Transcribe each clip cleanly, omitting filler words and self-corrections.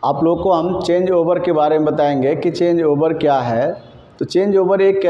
आप लोग को हम चेंज ओवर के बारे में बताएंगे कि चेंज ओवर क्या है। तो चेंज ओवर एक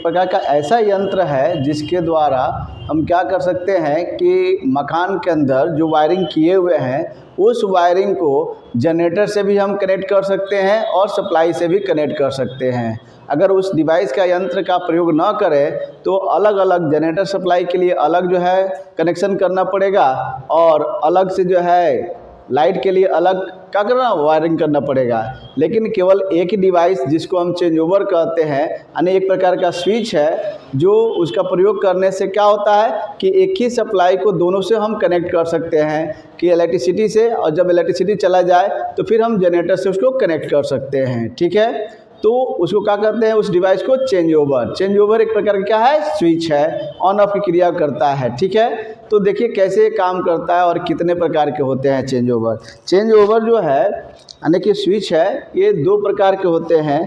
प्रकार का ऐसा यंत्र है जिसके द्वारा हम क्या कर सकते हैं कि मकान के अंदर जो वायरिंग किए हुए हैं उस वायरिंग को जनरेटर से भी हम कनेक्ट कर सकते हैं और सप्लाई से भी कनेक्ट कर सकते हैं। अगर उस डिवाइस का यंत्र का प्रयोग ना करें तो अलग अलग जनरेटर सप्लाई के लिए अलग जो है कनेक्शन करना पड़ेगा और अलग से जो है लाइट के लिए अलग क्या करना वायरिंग करना पड़ेगा। लेकिन केवल एक ही डिवाइस जिसको हम चेंज ओवर कहते हैं यानी एक प्रकार का स्विच है जो उसका प्रयोग करने से क्या होता है कि एक ही सप्लाई को दोनों से हम कनेक्ट कर सकते हैं कि इलेक्ट्रिसिटी से, और जब इलेक्ट्रिसिटी चला जाए तो फिर हम जनरेटर से उसको कनेक्ट कर सकते हैं। ठीक है, तो उसको क्या कहते हैं उस डिवाइस को चेंज ओवर। चेंज ओवर एक प्रकार का क्या है स्विच है, ऑन ऑफ की क्रिया करता है। ठीक है, तो देखिए कैसे काम करता है और कितने प्रकार के होते हैं चेंज ओवर। चेंज ओवर जो है यानी कि स्विच है ये दो प्रकार के होते हैं।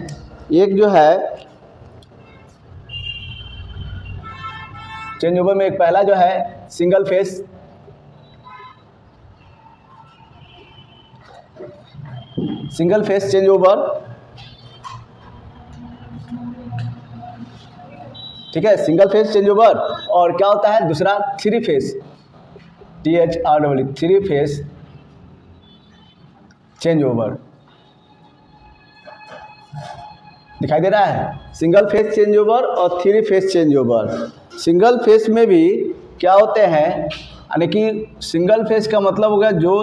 एक जो है चेंज ओवर में एक पहला जो है single phase, single phase change over. ठीक है, सिंगल फेस चेंज ओवर। और क्या होता है दूसरा three phase, THRW, three phase change over. दिखाई दे रहा है सिंगल फेस चेंज ओवर और three phase change over. Single phase में भी क्या होते हैं यानी कि सिंगल फेस का मतलब होगा जो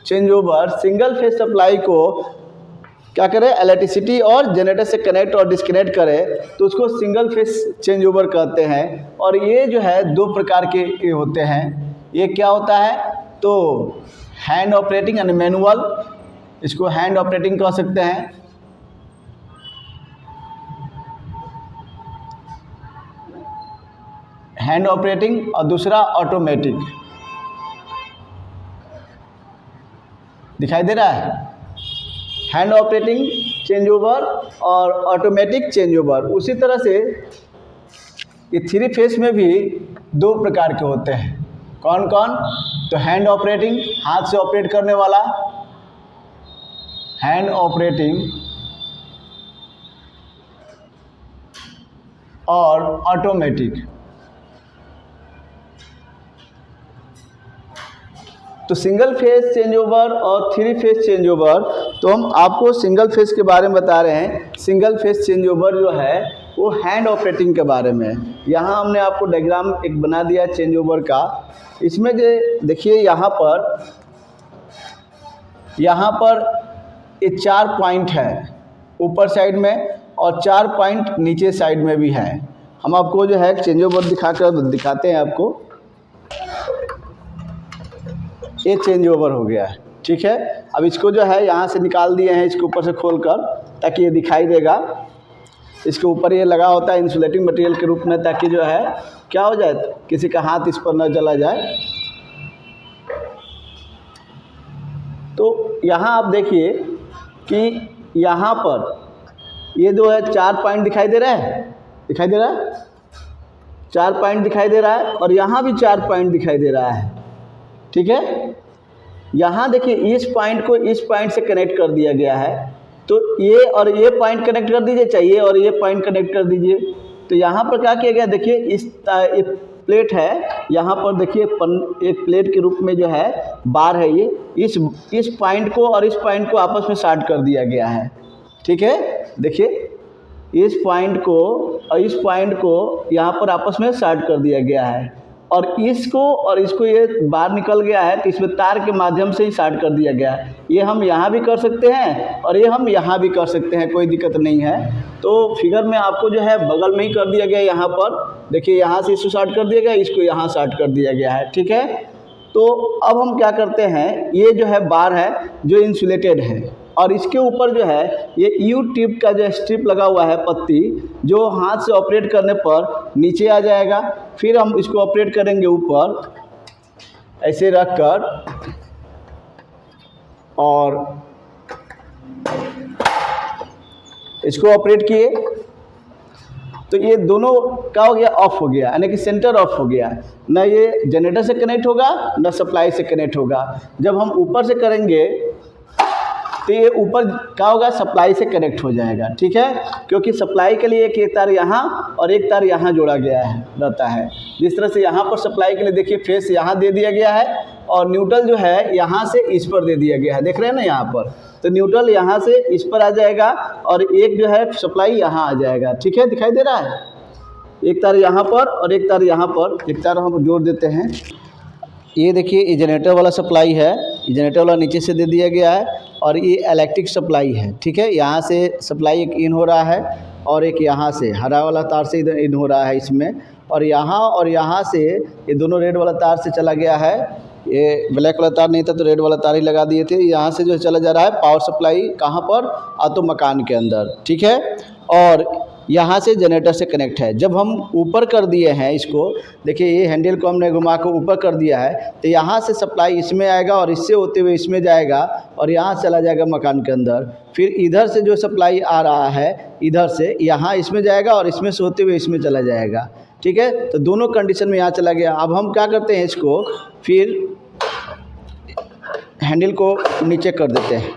change over single phase supply को क्या करे इलेक्ट्रिसिटी और जनरेटर से कनेक्ट और डिस्कनेक्ट करे तो उसको सिंगल फेस चेंज ओवर कहते हैं। और ये जो है दो प्रकार के होते हैं। ये क्या होता है तो हैंड ऑपरेटिंग यानी मैनुअल, इसको हैंड ऑपरेटिंग कह सकते हैं। हैंड ऑपरेटिंग और दूसरा ऑटोमेटिक। दिखाई दे रहा है हैंड ऑपरेटिंग चेंज ओवर और ऑटोमेटिक चेंज ओवर। उसी तरह से ये थ्री फेस में भी दो प्रकार के होते हैं। कौन कौन तो हैंड ऑपरेटिंग हाथ से ऑपरेट करने वाला, हैंड ऑपरेटिंग, और ऑटोमेटिक। तो सिंगल फेस चेंज ओवर और थ्री फेस चेंज ओवर, तो हम आपको सिंगल फेस के बारे में बता रहे हैं। सिंगल फेस चेंज ओवर जो है वो हैंड ऑपरेटिंग के बारे में। यहाँ हमने आपको डायग्राम एक बना दिया चेंज ओवर का। इसमें जो देखिए यहाँ पर ये 4 पॉइंट है ऊपर साइड में और 4 पॉइंट नीचे साइड में भी है। हम आपको जो है चेंज ओवर दिखाते हैं आपको। ये चेंज ओवर हो गया है। ठीक है, अब इसको जो है यहाँ से निकाल दिए हैं, इसके ऊपर से खोलकर, ताकि ये दिखाई देगा। इसके ऊपर ये लगा होता है इंसुलेटिंग मटेरियल के रूप में, ताकि जो है क्या हो जाए किसी का हाथ इस पर न चला जाए। तो यहाँ आप देखिए कि यहाँ पर ये जो है 4 पॉइंट दिखाई दे रहा है, दिखाई दे रहा है 4 पॉइंट दिखाई दे रहा है, और यहाँ भी 4 पॉइंट दिखाई दे रहा है। ठीक है, यहाँ देखिए इस पॉइंट को इस पॉइंट से कनेक्ट कर दिया गया है। तो ये और ये पॉइंट कनेक्ट कर दीजिए, चाहिए और ये पॉइंट कनेक्ट कर दीजिए। तो यहाँ पर क्या किया गया देखिए, एक प्लेट है यहाँ पर, देखिए एक प्लेट के रूप में जो है बार है ये, इस पॉइंट को और इस पॉइंट को आपस में शार्ट कर दिया गया है। ठीक है, देखिए इस पॉइंट को और इस पॉइंट को यहाँ पर आपस में शार्ट कर दिया गया है, और इसको ये बाहर निकल गया है तो इसमें तार के माध्यम से ही शार्ट कर दिया गया है। ये हम यहाँ भी कर सकते हैं और ये हम यहाँ भी कर सकते हैं, कोई दिक्कत नहीं है। तो फिगर में आपको जो है बगल में ही कर दिया गया। यहाँ पर देखिए यहाँ से इसको शार्ट कर दिया गया, इसको यहाँ शार्ट कर दिया गया है। ठीक है, तो अब हम क्या करते हैं, ये जो है बार है जो इंसुलेटेड है, और इसके ऊपर जो है ये यू टिप का जो स्ट्रिप लगा हुआ है पत्ती, जो हाथ से ऑपरेट करने पर नीचे आ जाएगा। फिर हम इसको ऑपरेट करेंगे ऊपर ऐसे रख कर, और इसको ऑपरेट किए तो ये दोनों क्या हो गया, ऑफ हो गया, यानी कि सेंटर ऑफ हो गया। ना ये जनरेटर से कनेक्ट होगा ना सप्लाई से कनेक्ट होगा। जब हम ऊपर से करेंगे तो ये ऊपर क्या होगा, सप्लाई से कनेक्ट हो जाएगा, ठीक है। क्योंकि सप्लाई के लिए एक तार यहाँ और एक तार यहाँ जोड़ा गया है रहता है। जिस तरह से यहाँ पर सप्लाई के लिए देखिए फेस यहाँ दे दिया गया है और न्यूट्रल जो है यहाँ से इस पर दे दिया गया है, देख रहे हैं ना यहाँ पर। तो न्यूट्रल यहाँ से इस पर आ जाएगा और एक जो है सप्लाई यहाँ आ जाएगा, ठीक है, दिखाई दे रहा है। एक तार यहाँ पर और एक तार यहाँ पर, एक तार हम जोड़ देते हैं। ये देखिए ये जनरेटर वाला सप्लाई है, ये जनरेटर वाला नीचे से दे दिया गया है और ये इलेक्ट्रिक सप्लाई है, ठीक है। यहाँ से सप्लाई एक इन हो रहा है और एक यहाँ से हरा वाला तार से इधर इन हो रहा है इसमें, और यहाँ से ये दोनों रेड वाला तार से चला गया है। ये ब्लैक वाला तार नहीं था तो रेड वाला तार ही लगा दिए थे। यहाँ से जो चला जा रहा है पावर सप्लाई कहाँ पर, तो मकान के अंदर, ठीक है। और यहाँ से जनरेटर से कनेक्ट है। जब हम ऊपर कर दिए हैं इसको, देखिए ये हैंडल को हमने घुमा कर ऊपर कर दिया है, तो यहाँ से सप्लाई इसमें आएगा और इससे होते हुए इसमें जाएगा और यहाँ चला जाएगा मकान के अंदर। फिर इधर से जो सप्लाई आ रहा है इधर से यहाँ इसमें जाएगा और इसमें से होते हुए इसमें चला जाएगा, ठीक है। तो दोनों कंडीशन में यहाँ चला गया। अब हम क्या करते हैं, इसको फिर हैंडल को नीचे कर देते हैं।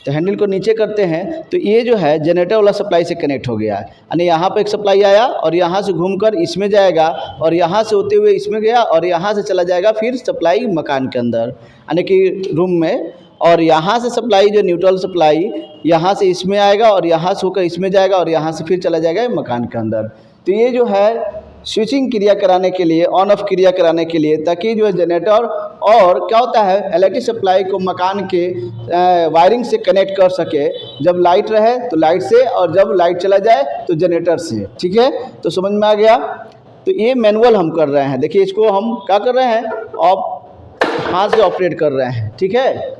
तो हैंडल को नीचे करते हैं तो ये जो है जनरेटर वाला सप्लाई से कनेक्ट हो गया है, यानी यहाँ पर एक सप्लाई आया और यहाँ से घूमकर इसमें जाएगा और यहाँ से होते हुए इसमें गया और यहाँ से चला जाएगा फिर सप्लाई मकान के अंदर, यानी कि रूम में। और यहाँ से सप्लाई जो न्यूट्रल सप्लाई यहाँ से इसमें आएगा और यहाँ से होकर इसमें जाएगा और यहाँ से फिर चला जाएगा मकान के अंदर। तो ये जो है स्विचिंग क्रिया कराने के लिए, ऑन ऑफ क्रिया कराने के लिए, ताकि जो है जनरेटर और क्या होता है इलेक्ट्रिक सप्लाई को मकान के वायरिंग से कनेक्ट कर सके। जब लाइट रहे तो लाइट से और जब लाइट चला जाए तो जनरेटर से, ठीक है। तो समझ में आ गया। तो ये मैनुअल हम कर रहे हैं, देखिए इसको हम क्या कर रहे हैं, हाथ से ऑपरेट कर रहे हैं, ठीक है।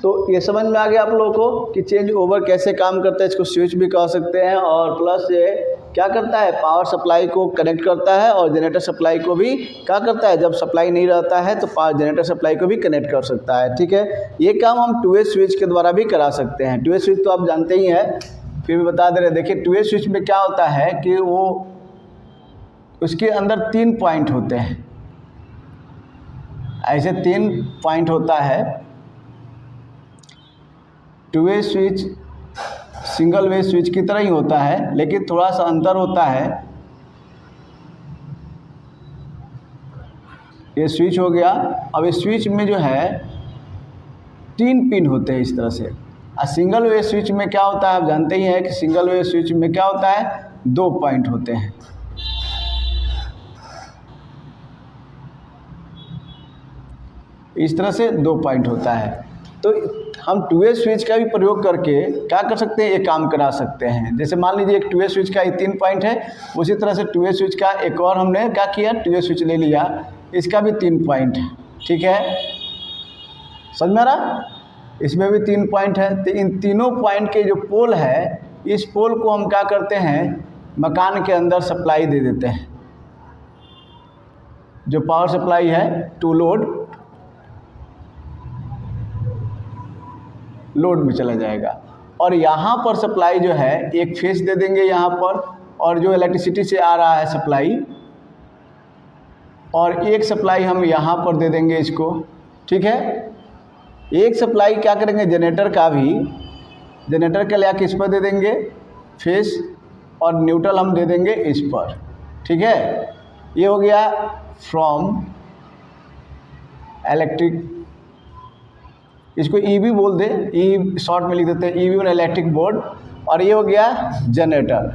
तो ये समझ में आ गया आप लोगों को कि चेंज ओवर कैसे काम करता है। इसको स्विच भी कह सकते हैं और प्लस ये क्या करता है, पावर सप्लाई को कनेक्ट करता है और जनरेटर सप्लाई को भी क्या करता है, जब सप्लाई नहीं रहता है तो जनरेटर सप्लाई को भी कनेक्ट कर सकता है, ठीक है। ये काम हम 2 वे स्विच के द्वारा भी करा सकते हैं। 2 वे स्विच तो आप जानते ही हैं, फिर भी बता दे रहे। देखिए 2 वे स्विच में क्या होता है कि वो उसके अंदर 3 पॉइंट होते हैं, ऐसे 3 पॉइंट होता है। 2 वे स्विच सिंगल वे स्विच की तरह ही होता है, लेकिन थोड़ा सा अंतर होता है। ये स्विच हो गया। अब इस स्विच में जो है 3 पिन होते हैं इस तरह से। और सिंगल वे स्विच में क्या होता है, आप जानते ही हैं कि सिंगल वे स्विच में क्या होता है, 2 पॉइंट होते हैं। इस तरह से 2 पॉइंट होता है। तो हम 2 वे स्विच का भी प्रयोग करके क्या कर सकते हैं, ये काम करा सकते हैं। जैसे मान लीजिए एक 2 वे स्विच का ये 3 पॉइंट है, उसी तरह से 2 वे स्विच का एक और हमने क्या किया, 2 वे स्विच ले लिया, इसका भी 3 पॉइंट है, ठीक है। समझ में आ रहा, इसमें भी 3 पॉइंट है। तो इन तीनों पॉइंट के जो पोल है, इस पोल को हम क्या करते हैं, मकान के अंदर सप्लाई दे देते हैं। जो पावर सप्लाई है टू लोड में चला जाएगा। और यहाँ पर सप्लाई जो है एक फेस दे देंगे यहाँ पर, और जो इलेक्ट्रिसिटी से आ रहा है सप्लाई, और एक सप्लाई हम यहाँ पर दे देंगे इसको, ठीक है। एक सप्लाई क्या करेंगे, जनरेटर का भी, जनरेटर के लिए किस पर दे देंगे, फेस, और न्यूट्रल हम दे देंगे इस पर, ठीक है। ये हो गया फ्रॉम इलेक्ट्रिक, इसको ईबी बोल दे, ई शॉर्ट में लिख देते हैं, ईबी और इलेक्ट्रिक बोर्ड। और ये हो गया जनरेटर,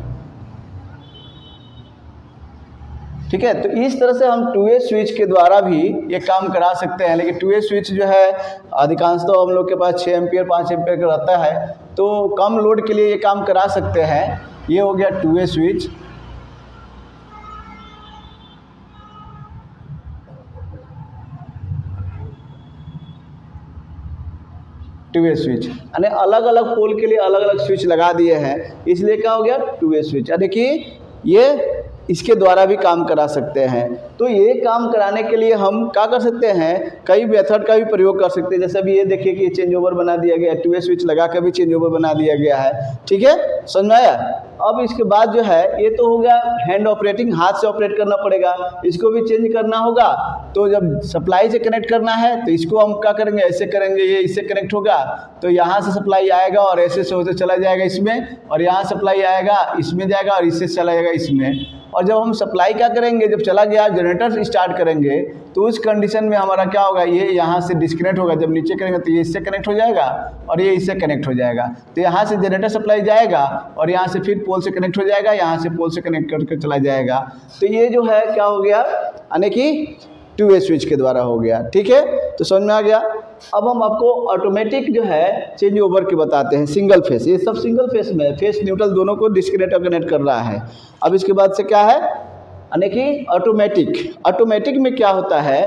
ठीक है। तो इस तरह से हम 2 वे स्विच के द्वारा भी ये काम करा सकते हैं। लेकिन 2 वे स्विच जो है अधिकांशतः तो हम लोग के पास 6 एम्पियर 5 एम्पियर का रहता है, तो कम लोड के लिए ये काम करा सकते हैं। ये हो गया 2 वे स्विच। टू वे स्विच यानी अलग अलग पोल के लिए अलग अलग स्विच लगा दिए हैं, इसलिए क्या हो गया 2 वे स्विच। देखिए ये इसके द्वारा भी काम करा सकते हैं। तो ये काम कराने के लिए हम क्या कर सकते हैं, कई मेथड का भी प्रयोग कर सकते हैं। जैसे अभी ये देखिए कि ये चेंज ओवर बना दिया गया है, 2 वे स्विच लगा कर भी चेंज ओवर बना दिया गया है, ठीक है। समझ में आया। अब इसके बाद जो है ये तो हो गया हैंड ऑपरेटिंग, हाथ से ऑपरेट करना पड़ेगा, इसको भी चेंज करना होगा। तो जब सप्लाई से कनेक्ट करना है तो इसको हम क्या करेंगे, ऐसे करेंगे, ये इससे कनेक्ट होगा तो यहाँ से सप्लाई आएगा और ऐसे से होते चला जाएगा इसमें, और यहाँ सप्लाई आएगा इसमें जाएगा और इससे चला जाएगा इसमें। और जब हम सप्लाई क्या करेंगे, जब चला गया जनरेटर स्टार्ट करेंगे तो उस कंडीशन में हमारा क्या होगा, ये यहाँ से डिस्कनेक्ट होगा। जब नीचे करेंगे तो ये इससे कनेक्ट हो जाएगा और ये इससे कनेक्ट हो जाएगा। तो यहाँ से जनरेटर सप्लाई जाएगा और यहाँ से फिर पोल से कनेक्ट हो जाएगा, यहाँ से पोल से कनेक्ट करके चला जाएगा। तो ये जो है क्या हो गया, यानी कि 2 वे स्विच के द्वारा हो गया। ठीक है, तो समझ में आ गया। अब हम आपको ऑटोमेटिक जो है चेंज ओवर की बताते हैं, सिंगल फेस। ये सब सिंगल फेस में फेस न्यूट्रल दोनों को डिस्कनेक्ट और कनेक्ट कर रहा है। अब इसके बाद से क्या है, यानी कि ऑटोमेटिक। ऑटोमेटिक में क्या होता है,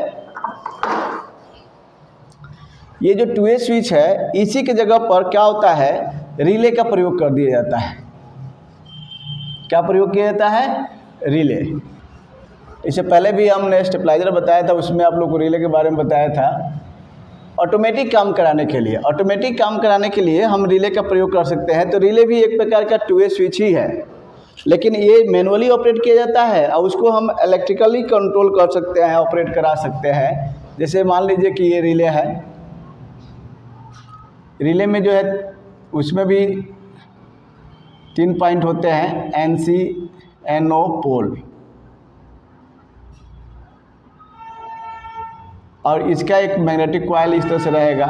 ये जो 2 वे स्विच है इसी के जगह पर क्या होता है, रिले का प्रयोग कर दिया जाता है। क्या प्रयोग किया जाता है, रिले। इससे पहले भी हमने स्टेबलाइजर बताया था, उसमें आप लोग को रिले के बारे में बताया था। ऑटोमेटिक काम कराने के लिए, ऑटोमेटिक काम कराने के लिए हम रिले का प्रयोग कर सकते हैं। तो रिले भी एक प्रकार का 2 वे स्विच ही है, लेकिन ये मैनुअली ऑपरेट किया जाता है और उसको हम इलेक्ट्रिकली कंट्रोल कर सकते हैं, ऑपरेट करा सकते हैं। जैसे मान लीजिए कि ये रिले है, रिले में जो है उसमें भी 3 पॉइंट होते हैं, NC NO पोल, और इसका एक मैग्नेटिक कॉइल इस तरह से रहेगा।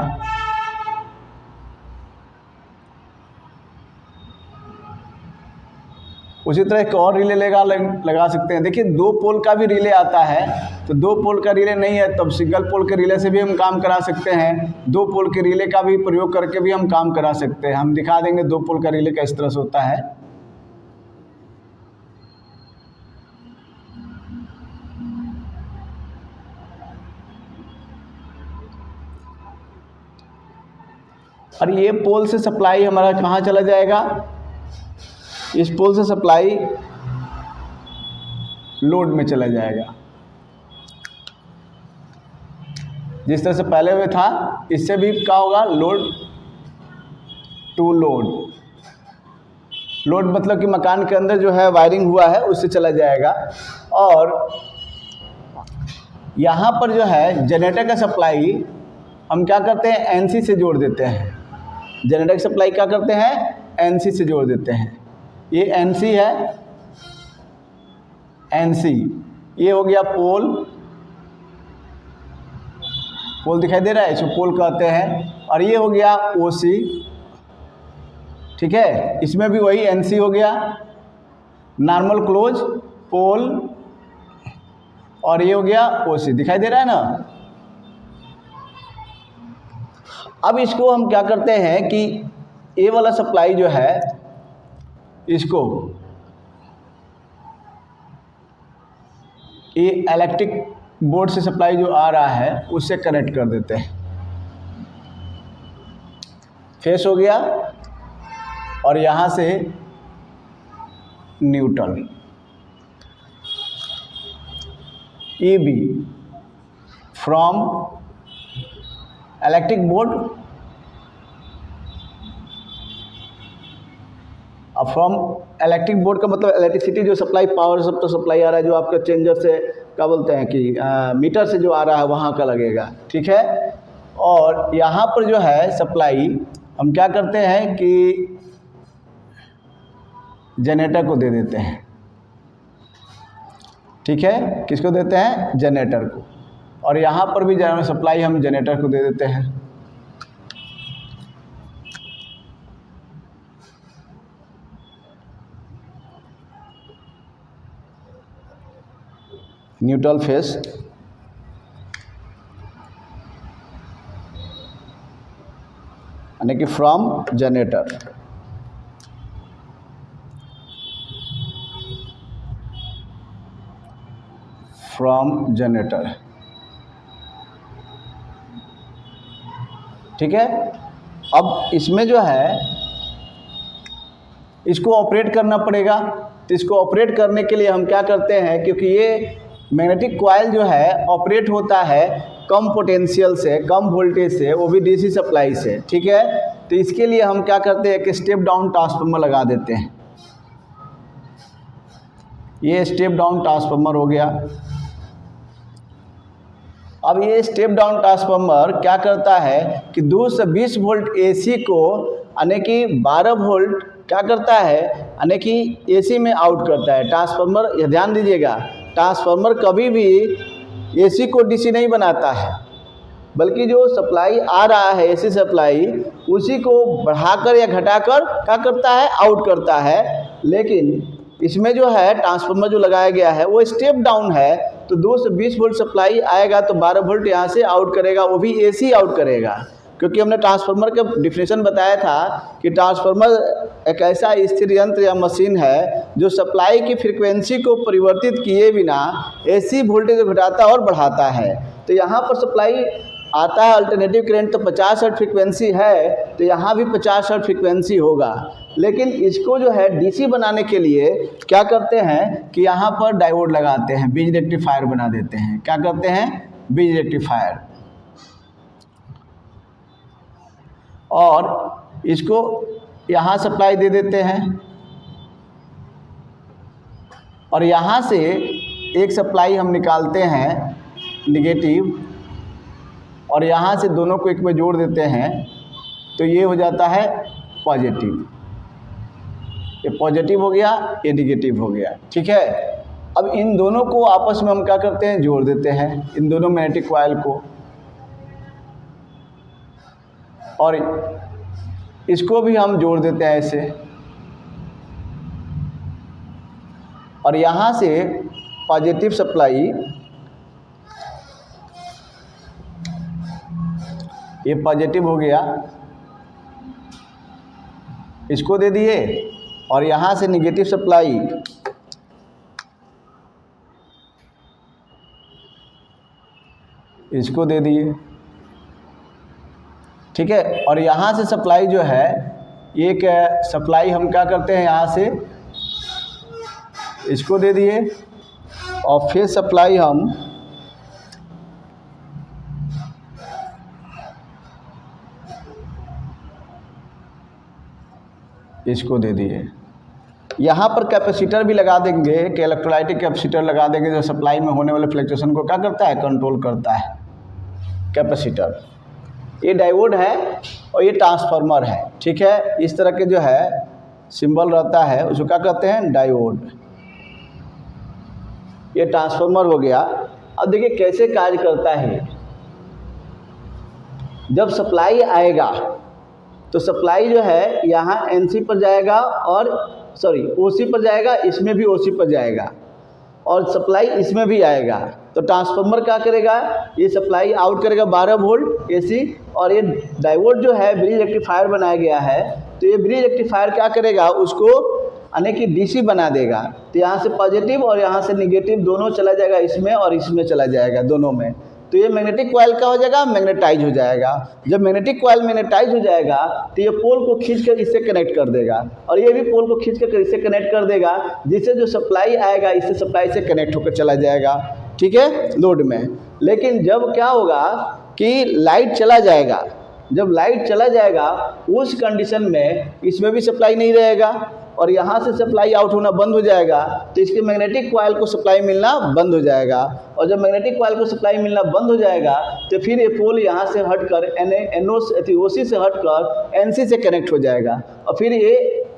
उसी तरह एक और रिले लगा सकते हैं। देखिए 2 पोल का भी रिले आता है, तो 2 पोल का रिले नहीं है तब सिंगल पोल के रिले से भी हम काम करा सकते हैं। 2 पोल के रिले का भी प्रयोग करके भी हम काम करा सकते हैं। हम दिखा देंगे 2 पोल का रिले किस तरह से होता है। और ये पोल से सप्लाई हमारा कहाँ चला जाएगा, इस पोल से सप्लाई लोड में चला जाएगा। जिस तरह से पहले में था, इससे भी क्या होगा, लोड टू लोड। लोड मतलब कि मकान के अंदर जो है वायरिंग हुआ है उससे चला जाएगा। और यहाँ पर जो है जनरेटर का सप्लाई हम क्या करते हैं, एनसी से जोड़ देते हैं। जनरेटर की सप्लाई क्या करते हैं, एनसी से जोड़ देते हैं। ये एनसी है, एनसी ये हो गया पोल, पोल दिखाई दे रहा है, इसको पोल कहते हैं। और ये हो गया ओसी, ठीक है, इसमें भी वही एनसी हो गया, नॉर्मल क्लोज पोल, और ये हो गया ओसी, दिखाई दे रहा है ना। अब इसको हम क्या करते हैं कि ये वाला सप्लाई जो है इसको ये इलेक्ट्रिक बोर्ड से सप्लाई जो आ रहा है उससे कनेक्ट कर देते हैं। फेस हो गया और यहाँ से neutral, EB from electric board, अब फ्रॉम इलेक्ट्रिक बोर्ड का मतलब इलेक्ट्रिसिटी जो सप्लाई, पावर सब तो सप्लाई आ रहा है, जो आपका चेंजर से क्या बोलते हैं कि मीटर से जो आ रहा है वहाँ का लगेगा, ठीक है। और यहाँ पर जो है सप्लाई हम क्या करते हैं कि जनरेटर को दे देते हैं, ठीक है, किसको देते हैं, जनरेटर को। और यहाँ पर भी सप्लाई हम जनरेटर को दे देते हैं। न्यूट्रल फेस, यानी कि फ्रॉम जनरेटर, फ्रॉम जनरेटर, ठीक है। अब इसमें जो है इसको ऑपरेट करना पड़ेगा। तो इसको ऑपरेट करने के लिए हम क्या करते हैं, क्योंकि ये मैग्नेटिक कॉइल जो है ऑपरेट होता है कम पोटेंशियल से, कम वोल्टेज से, वो भी डीसी सप्लाई से, ठीक है। तो इसके लिए हम क्या करते हैं कि स्टेप डाउन ट्रांसफार्मर लगा देते हैं। ये स्टेप डाउन ट्रांसफार्मर हो गया। अब ये स्टेप डाउन ट्रांसफार्मर क्या करता है कि 220 वोल्ट एसी को यानी कि 12 वोल्ट क्या करता है यानी कि एसी में आउट करता है। ट्रांसफार्मर, ये ध्यान दीजिएगा, ट्रांसफार्मर कभी भी एसी को डीसी नहीं बनाता है, बल्कि जो सप्लाई आ रहा है एसी सप्लाई उसी को बढ़ाकर या घटाकर क्या करता है, आउट करता है। लेकिन इसमें जो है ट्रांसफार्मर जो लगाया गया है वो स्टेप डाउन है, तो 220 वोल्ट सप्लाई आएगा तो 12 वोल्ट यहाँ से आउट करेगा, वो भी एसी आउट करेगा। क्योंकि हमने ट्रांसफार्मर का डिफिनेशन बताया था कि ट्रांसफार्मर एक ऐसा स्थिर यंत्र या मशीन है जो सप्लाई की फ्रीक्वेंसी को परिवर्तित किए बिना एसी वोल्टेज घटाता और बढ़ाता है। तो यहाँ पर सप्लाई आता है अल्टरनेटिव करंट, तो 50 हर्ट्ज फ्रीक्वेंसी है, तो यहाँ भी 50 हर्ट्ज फ्रीक्वेंसी होगा। लेकिन इसको जो है डीसी बनाने के लिए क्या करते हैं कि यहाँ पर डायोड लगाते हैं, बीज रेक्टिफायर बना देते हैं। क्या करते हैं, बीज रेक्टिफायर, और इसको यहाँ सप्लाई दे देते हैं और यहाँ से एक सप्लाई हम निकालते हैं निगेटिव, और यहाँ से दोनों को एक में जोड़ देते हैं, तो ये हो जाता है पॉजिटिव। ये पॉजिटिव हो गया, ये निगेटिव हो गया। ठीक है, अब इन दोनों को आपस में हम क्या करते हैं, जोड़ देते हैं, इन दोनों मैग्नेटिक कॉइल को, और इसको भी हम जोड़ देते हैं ऐसे, और यहाँ से पॉजिटिव सप्लाई, ये पॉजिटिव हो गया, इसको दे दिए, और यहाँ से निगेटिव सप्लाई इसको दे दिए। ठीक है, और यहाँ से सप्लाई जो है, एक सप्लाई हम क्या करते हैं, यहाँ से इसको दे दिए, और फिर सप्लाई हम इसको दे दिए। यहाँ पर कैपेसिटर भी लगा देंगे कि इलेक्ट्रोलाइटिक कैपेसिटर लगा देंगे, जो सप्लाई में होने वाले फ्लक्चुएशन को क्या करता है, कंट्रोल करता है कैपेसिटर। ये डायोड है और ये ट्रांसफार्मर है। ठीक है, इस तरह के जो है सिंबल रहता है उसको क्या कहते हैं, डायोड। ये ट्रांसफार्मर हो गया। अब देखिए कैसे कार्य करता है। जब सप्लाई आएगा तो सप्लाई जो है यहाँ एनसी पर जाएगा, और ओसी पर जाएगा, इसमें भी ओसी पर जाएगा, और सप्लाई इसमें भी आएगा। तो ट्रांसफार्मर क्या करेगा, ये सप्लाई आउट करेगा 12 वोल्ट एसी, और ये डायोड जो है ब्रिज रेक्टिफायर बनाया गया है, तो ये ब्रिज रेक्टिफायर क्या करेगा, उसको यानी कि डीसी बना देगा। तो यहाँ से पॉजिटिव और यहाँ से निगेटिव दोनों चला जाएगा, इसमें और इसमें चला जाएगा, दोनों में। तो ये मैग्नेटिक कॉइल का हो जाएगा, मैग्नेटाइज हो जाएगा। जब मैग्नेटिक कॉइल मैग्नेटाइज हो जाएगा तो ये पोल को खींचकर इससे कनेक्ट कर देगा, और ये भी पोल को खींचकर इससे कनेक्ट कर देगा, जिससे जो सप्लाई आएगा इससे सप्लाई से कनेक्ट होकर चला जाएगा। ठीक है, लोड में। लेकिन जब क्या होगा कि लाइट चला जाएगा, जब लाइट चला जाएगा उस कंडीशन में इसमें भी सप्लाई नहीं रहेगा, और यहाँ से सप्लाई आउट होना बंद हो जाएगा, तो इसके मैग्नेटिक कॉइल को सप्लाई मिलना बंद हो जाएगा। और जब मैग्नेटिक कॉइल को सप्लाई मिलना बंद हो जाएगा तो फिर ये पोल यहाँ से हटकर ओसी से हटकर एनसी से कनेक्ट हो जाएगा, और फिर ये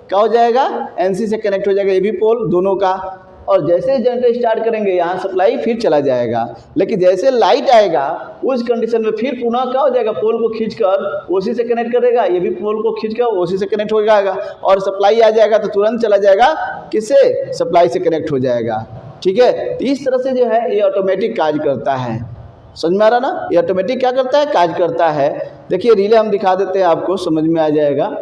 क्या हो जाएगा, एनसी से कनेक्ट हो जाएगा, ये भी पोल दोनों का। और जैसे ही जनरेटर स्टार्ट करेंगे यहाँ सप्लाई फिर चला जाएगा। लेकिन जैसे लाइट आएगा उस कंडीशन में फिर पुनः क्या हो जाएगा, पोल को खींचकर ओसी से कनेक्ट करेगा, ये भी पोल को खींचकर ओसी से कनेक्ट हो जाएगा, और सप्लाई आ जाएगा तो तुरंत चला जाएगा, किससे, सप्लाई से कनेक्ट हो जाएगा। ठीक है, तो इस तरह से जो है ये ऑटोमेटिक कार्य करता है। समझ में आ रहा ना, ये ऑटोमेटिक क्या करता है, कार्य करता है। देखिए रिले हम दिखा देते हैं, आपको समझ में आ जाएगा।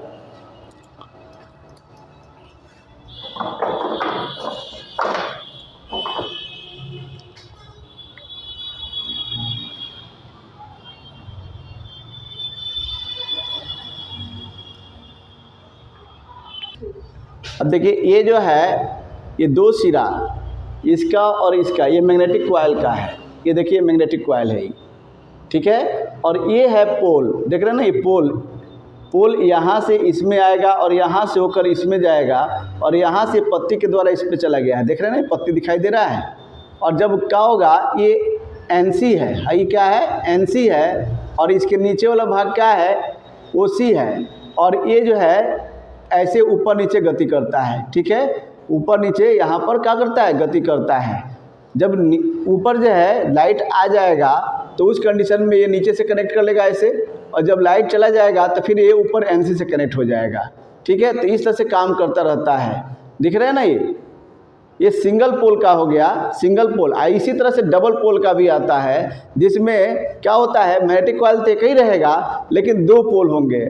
अब देखिए ये जो है, ये दो सिरा, इसका और इसका, ये मैग्नेटिक कॉइल का है। ये देखिए मैग्नेटिक कॉइल है, ठीक है, और ये है पोल, देख रहे हैं ना, ये पोल, पोल यहाँ से इसमें आएगा और यहाँ से होकर इसमें जाएगा और यहाँ से पत्ती के द्वारा इस पे चला गया है। देख रहे हैं ना, पत्ती दिखाई दे रहा है। और जब क्या होगा, ये NC है, ये क्या है, NC है, और इसके नीचे वाला भाग क्या है, OC है। और ये जो है ऐसे ऊपर नीचे गति करता है, ठीक है, ऊपर नीचे यहाँ पर क्या करता है, गति करता है। जब ऊपर जो है लाइट आ जाएगा तो उस कंडीशन में ये नीचे से कनेक्ट कर लेगा ऐसे, और जब लाइट चला जाएगा तो फिर ये ऊपर NC से कनेक्ट हो जाएगा, ठीक है। तो इस तरह से काम करता रहता है। दिख रहा है ना, ये सिंगल पोल का हो गया, सिंगल पोल। इसी तरह से डबल पोल का भी आता है, जिसमें क्या होता है, मैग्नेटिक कॉइल तो एक ही रहेगा लेकिन 2 पोल होंगे।